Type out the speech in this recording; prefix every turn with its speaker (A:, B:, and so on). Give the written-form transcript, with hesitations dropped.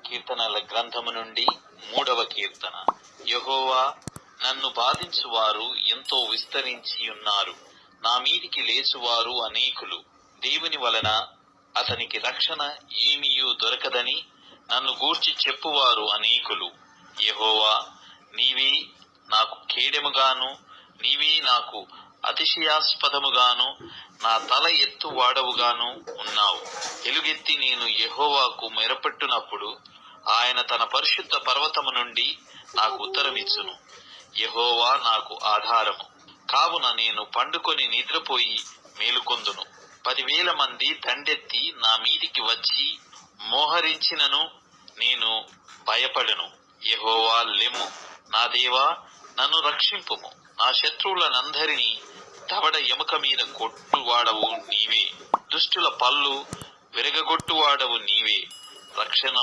A: కీర్తనల గ్రంథము నుండి 3వ కీర్తన. యెహోవా, నన్ను బాధించువారు ఎంతో విస్తరించి ఉన్నారు, నా మీదికి లేచువారు అనేకులు. దేవుని వలన అతనికి రక్షణ ఏమీయూ దొరకదని నన్ను గూర్చి చెప్పువారు అనేకులు. యెహోవా, నీవే నాకు కేడెముగాను, నీవే నాకు అతిశయాస్పదముగాను, నా తల ఎత్తువాడవుగాను ఉన్నావు. ఎలుగెత్తి నేను యెహోవాకు మొరపెట్టునప్పుడు ఆయన తన పరిశుద్ధ పర్వతము నుండి నాకు ఉత్తరమిచ్చును. యెహోవా నాకు ఆధారము కావున నేను పండుకొని నిద్రపోయి మేలుకొందును. 10,000 మంది దండెత్తి నా మీదికి వచ్చి మోహరించినను నేను భయపడను. యెహోవా, లెమ్ము, నా దేవా, నన్ను రక్షింపుము. నా శత్రువులనందరినీ దవడ ఎముక మీద కొట్టువాడవు నీవే, దుష్టుల పళ్ళు విరగగొట్టువాడవు నీవే. రక్షణ